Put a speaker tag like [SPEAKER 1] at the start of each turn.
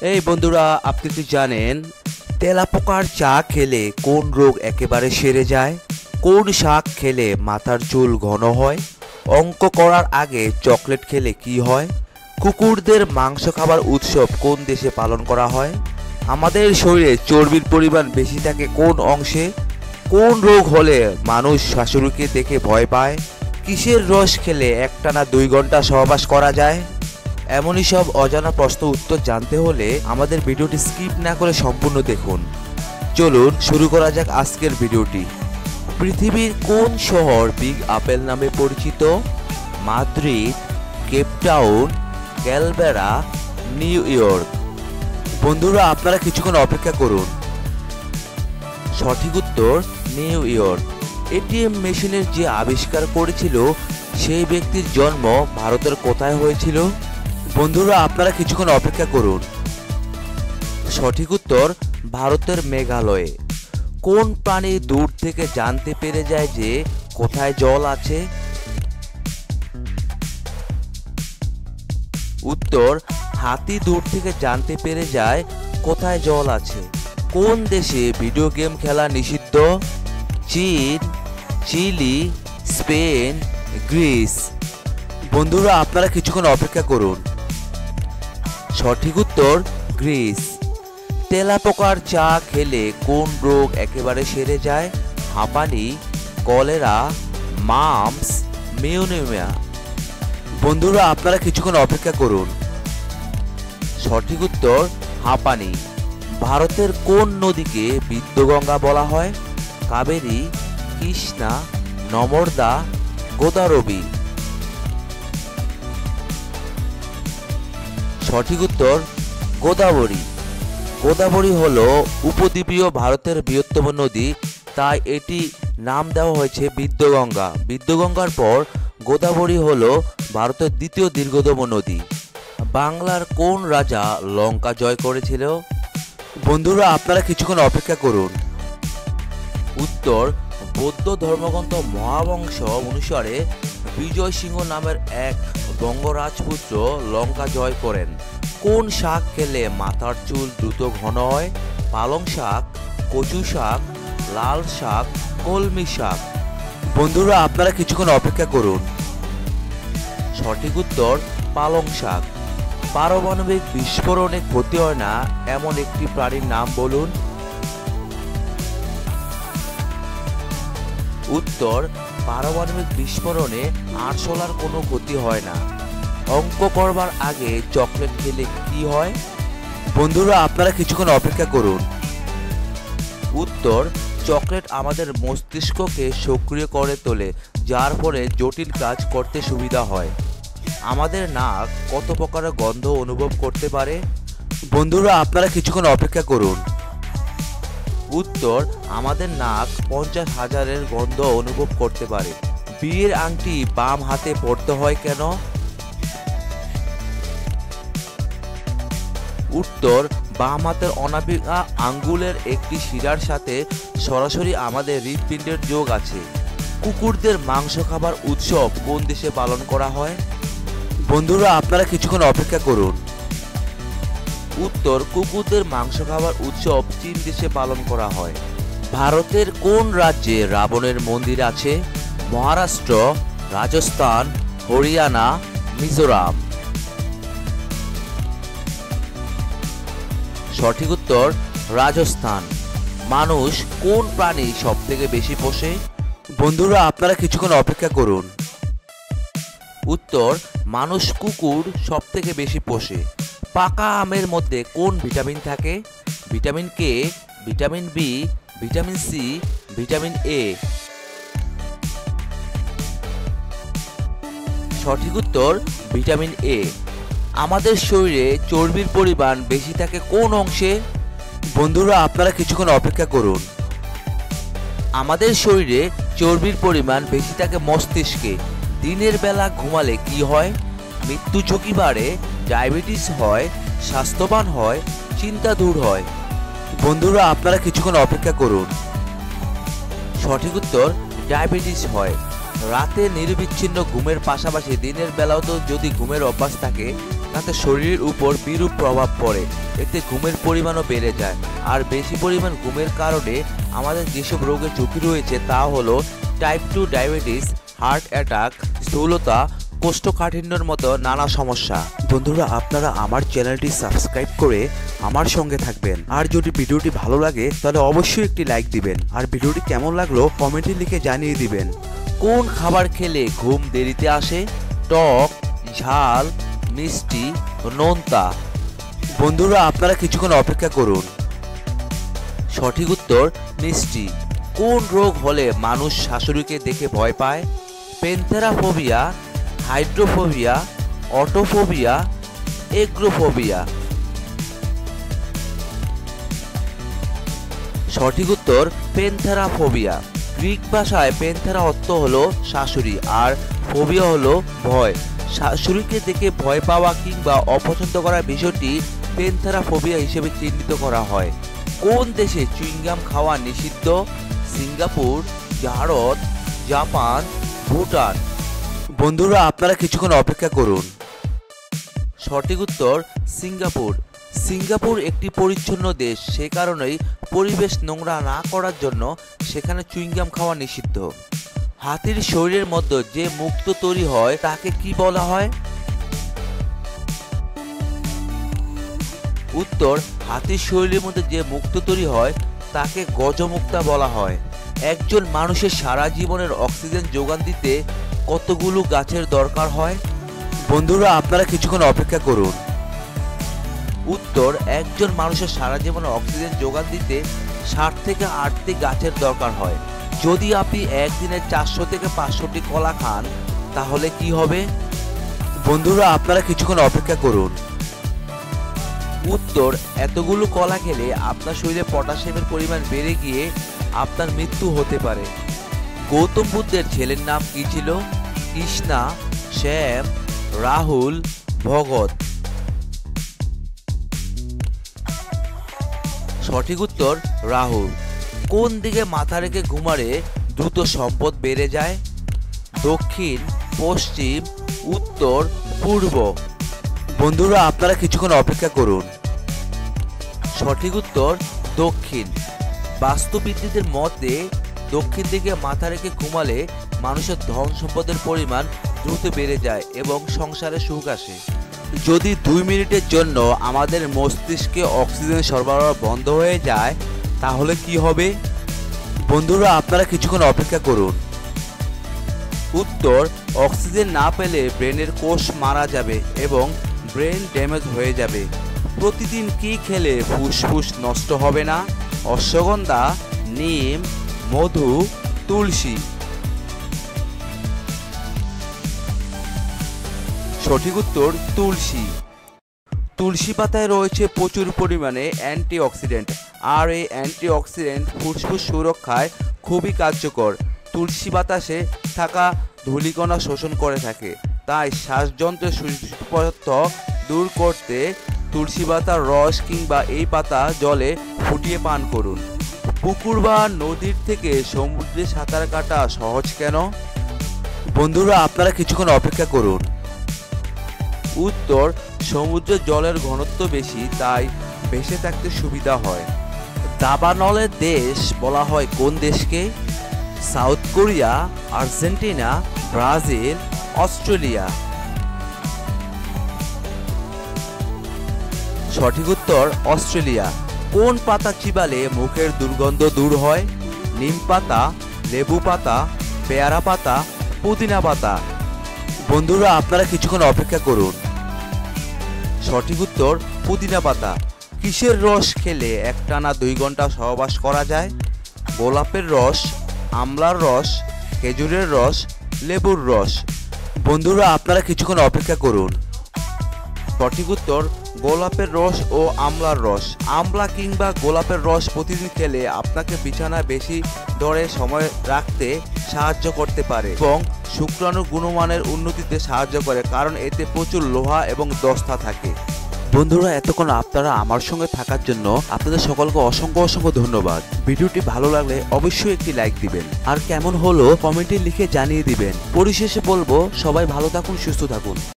[SPEAKER 1] এই বন্ধুরা, আপনি কি জানেন তেলাপোকার চা খেলে কোন রোগ একেবারে সেরে যায়? কোন শাক খেলে মাথার চুল ঘন হয়? অঙ্ক করার আগে চকলেট খেলে কি হয়? কুকুরদের মাংস খাবার উৎসব কোন দেশে পালন করা হয়? আমাদের শরীরে চর্বির পরিমাণ বেশি থাকে কোন অংশে? কোন রোগ হলে মানুষ শাশুড়িকে দেখে ভয় পায়? কিসের রস খেলে একটানা 2 ঘন্টা সহবাস করা যায়? এমনই সব অজানা প্রশ্ন উত্তর জানতে হলে আমাদের ভিডিওটি স্কিপ না করে সম্পূর্ণ দেখুন। চলুন শুরু করা যাক আজকের ভিডিওটি। পৃথিবীর কোন শহর বিগ আপেল নামে পরিচিত? Madrid, Cape Town, Canberra, New York. বন্ধুরা, আপনারা কিছুক্ষণ অপেক্ষা করুন। সঠিক উত্তর নিউ ইয়র্ক। এটিএম মেশিনের যে আবিষ্কার করেছিল সেই ব্যক্তির জন্ম ভারতের কোথায় হয়েছিল? বন্ধুরা, আপনারা কিছুক্ষণ অপেক্ষা করুন। সঠিক উত্তর ভারতের মেঘালয়ে। কোন প্রাণী দূর থেকে জানতে পেরে যায় যে কোথায় জল আছে? উত্তর হাতি দূর থেকে জানতে পেরে যায় কোথায় জল আছে। কোন দেশে ভিডিও গেম খেলা নিষিদ্ধ? চীন, চিলি, স্পেন, গ্রিস। বন্ধুরা, আপনারা কিছুক্ষণ অপেক্ষা করুন। সঠিক উত্তর গ্রিস। তেলাপোকার চা খেলে কোন রোগ একেবারে সেরে যায়? হাঁপানি, কলেরা, মাম্পস, নিউমোনিয়া। বন্ধুরা, আপনারা কিছুক্ষণ অপেক্ষা করুন। সঠিক উত্তর হাঁপানি। ভারতের কোন নদীকে বিদ্যগঙ্গা বলা হয়? কাবেরী, কৃষ্ণা, নর্মদা, গোদাবরী। সঠিক উত্তর গোদাবরী। গোদাবরী হল উপদ্বীপীয় ভারতের বৃহত্তম নদী, তাই এটি নাম দেওয়া হয়েছে বিদ্যগঙ্গা। বিদ্যগঙ্গার পর গোদাবরী হল ভারতের দ্বিতীয় দীর্ঘতম নদী। বাংলার কোন রাজা লঙ্কা জয় করেছিল? বন্ধুরা, আপনারা কিছুক্ষণ অপেক্ষা করুন। উত্তর বৌদ্ধ ধর্মগ্রন্থ মহাবংশ অনুসারে বিজয় সিংহ নামের এক বঙ্গ রাজপুত্র লঙ্কা জয় করেন। কোন শাক খেলে মাথার চুল দ্রুত ঘন হয়? পালং শাক, কচু শাক, লাল শাক, কলমি শাক। বন্ধুরা, আপনারা কিছুক্ষণ অপেক্ষা করুন। সঠিক উত্তর পালং শাক। পারমাণবিক বিস্ফোরণে ক্ষতি হয় না এমন একটি প্রাণীর নাম বলুন। উত্তর পারমাণবিক বিস্ফোরণে আরশোলার কোনো ক্ষতি হয় না। অঙ্ক করবার আগে চকলেট খেলে কি হয়? বন্ধুরা, আপনারা কিছুক্ষণ অপেক্ষা করুন। উত্তর চকলেট আমাদের মস্তিষ্ককে সক্রিয় করে তোলে, যার ফলে জটিল কাজ করতে সুবিধা হয়। আমাদের নাক কত প্রকারের গন্ধ অনুভব করতে পারে? বন্ধুরা, আপনারা কিছুক্ষণ অপেক্ষা করুন। উত্তর আমাদের নাক 50,000-এর গন্ধ অনুভব করতে পারে। বিয়ের আংটি বাম হাতে পরতে হয় কেন? উত্তর বাম হাতের অনামিকা আঙ্গুলের একটি শিরার সাথে সরাসরি আমাদের হৃৎপিণ্ডের যোগ আছে। কুকুরদের মাংস খাবার উৎসব কোন দেশে পালন করা হয়? বন্ধুরা, আপনারা কিছুক্ষণ অপেক্ষা করুন। উত্তর কুকুরদের মাংস খাবার উৎসব চীন দেশে পালন করা হয়। ভারতের কোন রাজ্যে রাবণের মন্দির আছে? মহারাষ্ট্র, রাজস্থান, হরিয়ানা, মিজোরাম। সঠিক উত্তর রাজস্থান। মানুষ কোন প্রাণী সব থেকে বেশি পোষে? বন্ধুরা, আপনারা কিছুক্ষণ অপেক্ষা করুন। উত্তর মানুষ কুকুর সব থেকে বেশি পোষে। পাকা আমের মধ্যে কোন ভিটামিন থাকে? Vitamin K, vitamin B, vitamin C, vitamin A. সঠিক উত্তর ভিটামিন এ। আমাদের শরীরে চর্বির পরিমাণ বেশি থাকে কোন অংশে? বন্ধুরা, আপনারা কিছুক্ষণ অপেক্ষা করুন। আমাদের শরীরে চর্বির পরিমাণ বেশি থাকে মস্তিষ্কে। দিনের বেলা ঘুমালে কি হয়? মৃত্যু ঝুঁকি বাড়ে, ডায়াবেটিস হয়, স্বাস্থ্যবান হয়, চিন্তা দূর হয়। বন্ধুরা, আপনারা কিছুক্ষণ অপেক্ষা করুন। সঠিক উত্তর ডায়াবেটিস হয়। রাতে নিরবিচ্ছিন্ন ঘুমের পাশাপাশি দিনের বেলাও তো যদি ঘুমের অভ্যাস থাকে তাতে শরীরের উপর বিরূপ প্রভাব পড়ে। এতে ঘুমের পরিমাণও বেড়ে যায়। আর বেশি পরিমাণ ঘুমের কারণে আমাদের যেসব রোগের ঝুঁকি রয়েছে তা হলো টাইপ 2 ডায়াবেটিস, হার্ট অ্যাটাক, স্থূলতা, কোষ্ঠকাঠিন্যের মতো নানা সমস্যা। বন্ধুরা, আপনারা আমার চ্যানেলটি সাবস্ক্রাইব করে আমার সঙ্গে থাকবেন। আর যদি ভিডিওটি ভালো লাগে তাহলে অবশ্যই একটি লাইক দিবেন। আর ভিডিওটি কেমন লাগলো কমেন্টে লিখে জানিয়ে দিবেন। কোন খাবার খেলে ঘুম দেরিতে আসে? টক, ঝাল, মিষ্টি, নোনতা? বন্ধুরা, আপনারা কিছুক্ষণ অপেক্ষা করুন। সঠিক উত্তর মিষ্টি। কোন রোগ হলে মানুষ শাশুড়িকে দেখে ভয় পায়? প্যান্থেরাফোবিয়া, হাইড্রোফোবিয়া, অটোফোবিয়া, এগ্রোফোবিয়া? সঠিক উত্তর প্যান্থেরাফোবিয়া। গ্রিক ভাষায় প্যান্থেরা অর্থ হলো শাশুড়ি আর ফোবিয়া হলো ভয়। শাশুড়িকে দেখে ভয় পাওয়া কিংবা অপছন্দ করার বিষয়টি প্যান্থেরাফোবিয়া হিসেবে চিহ্নিত করা হয়। কোন দেশে চুইংগাম খাওয়া নিষিদ্ধ? Singapore, Bharat, Japan, Bhutan? বন্ধুরা, আপনারা কিছুক্ষণ অপেক্ষা করুন। সঠিক উত্তর সিঙ্গাপুর। সিঙ্গাপুর একটি পরিচ্ছন্ন দেশ, সে কারণেই পরিবেশ নোংরা না করার জন্য সেখানে চুইংগাম খাওয়া নিষিদ্ধ। হাতির শরীরের মধ্যে যে মুক্ত তৈরি হয় তাকে কি বলা হয়? উত্তর হাতির শরীরের মধ্যে যে মুক্ত তৈরি হয় তাকে গজমুক্তা বলা হয়। একজন মানুষের সারা জীবনের অক্সিজেন যোগান দিতে কতগুলো গাছের দরকার হয়? বন্ধুরা, আপনারা কিছুক্ষণ অপেক্ষা করুন। উত্তর একজন মানুষের সারা জীবনে অক্সিজেন যোগান দিতে 60 থেকে 8টি গাছের দরকার হয়। যদি আপনি একদিনে 400 থেকে 500টি কলা খান তাহলে কি হবে? বন্ধুরা, আপনারা কিছুক্ষণ অপেক্ষা করুন। উত্তর এতগুলো কলা খেলে আপনার শরীরে পটাশিয়ামের পরিমাণ বেড়ে গিয়ে আপনার মৃত্যু হতে পারে। গৌতম বুদ্ধের ছেলের নাম কি ছিল? কৃষ্ণা, শ্যাম, রাহুল, ভগত? সঠিক উত্তর রাহুল। কোন দিকে মাথা রেখে ঘুমালে দ্রুত সম্পদ বেড়ে যায়? দক্ষিণ, পশ্চিম, উত্তর, পূর্ব? বন্ধুরা, আপনারা কিছুক্ষণ অপেক্ষা করুন। সঠিক উত্তর দক্ষিণ। বাস্তুবিদদের মতে দক্ষিণ দিকে মাথা রেখে ঘুমালে মানুষের ধন সম্পদের পরিমাণ দ্রুত বেড়ে যায় এবং সংসারে সুখ আসে। যদি 2 মিনিটের জন্য আমাদের মস্তিষ্কে অক্সিজেন সরবরাহ বন্ধ হয়ে যায় তাহলে কি হবে? বন্ধুরা, আপনারা কিছুক্ষণ অপেক্ষা করুন। উত্তর অক্সিজেন না পেলে ব্রেনের কোষ মারা যাবে এবং ব্রেন ড্যামেজ হয়ে যাবে। প্রতিদিন কি খেলে ফুসফুস নষ্ট হবে না? অশ্বগন্ধা, নিম, মধু, তুলসী? সঠিক উত্তর তুলসী। তুলসী পাতায় রয়েছে প্রচুর পরিমাণে অ্যান্টিঅক্সিডেন্ট আর এই অ্যান্টিঅক্সিডেন্ট ফুসফুস সুরক্ষায় খুবই কার্যকর। তুলসী বাতাসে থাকা ধূলিকণা শোষণ করে থাকে, তাই শ্বাসযন্ত্রের দূষিত পদার্থ দূর করতে তুলসী পাতার রস কিংবা এই পাতা জলে ফুটিয়ে পান করুন। পুকুর বা নদীর থেকে সমুদ্রে সাঁতার কাটা সহজ কেন? বন্ধুরা, আপনারা কিছুক্ষণ অপেক্ষা করুন। উত্তর সমুদ্রের জলের ঘনত্ব বেশি, তাই ভেসে থাকতে সুবিধা হয়। দাবানলের দেশ বলা হয় কোন দেশকে? South Korea, Argentina, Brazil, Australia? সঠিক উত্তর অস্ট্রেলিয়া। কোন পাতা চিবালে মুখের দুর্গন্ধ দূর হয়? নিম পাতা, লেবু পাতা, পেয়ারা পাতা, পুদিনা পাতা? বন্ধুরা, আপনারা কিছুক্ষণ অপেক্ষা করুন। সঠিক উত্তর পুদিনা পাতা। কিসের রস খেলে একটানা 2 ঘন্টা সহবাস করা যায়? গোলাপের রস, আমলার রস, খেজুরের রস, লেবুর রস? বন্ধুরা, আপনারা কিছুক্ষণ অপেক্ষা করুন। সঠিক উত্তর গোলাপের রস ও আমলার রস। আমলা কিংবা গোলাপের রস প্রতিদিন খেলে আপনাকে বিছানায় বেশি দরে সময় রাখতে সাহায্য করতে পারে এবং শুক্রাণুর গুণমানের উন্নতিতে সাহায্য করে, কারণ এতে প্রচুর লোহা এবং দস্তা থাকে। বন্ধুরা, এতক্ষণ আপনারা আমার সঙ্গে থাকার জন্য আপনাদের সকলকে অসংখ্য অসংখ্য ধন্যবাদ। ভিডিওটি ভালো লাগলে অবশ্যই একটি লাইক দিবেন আর কেমন হলো কমেন্টে লিখে জানিয়ে দিবেন। পরিশেষে বলবো সবাই ভালো থাকুন, সুস্থ থাকুন।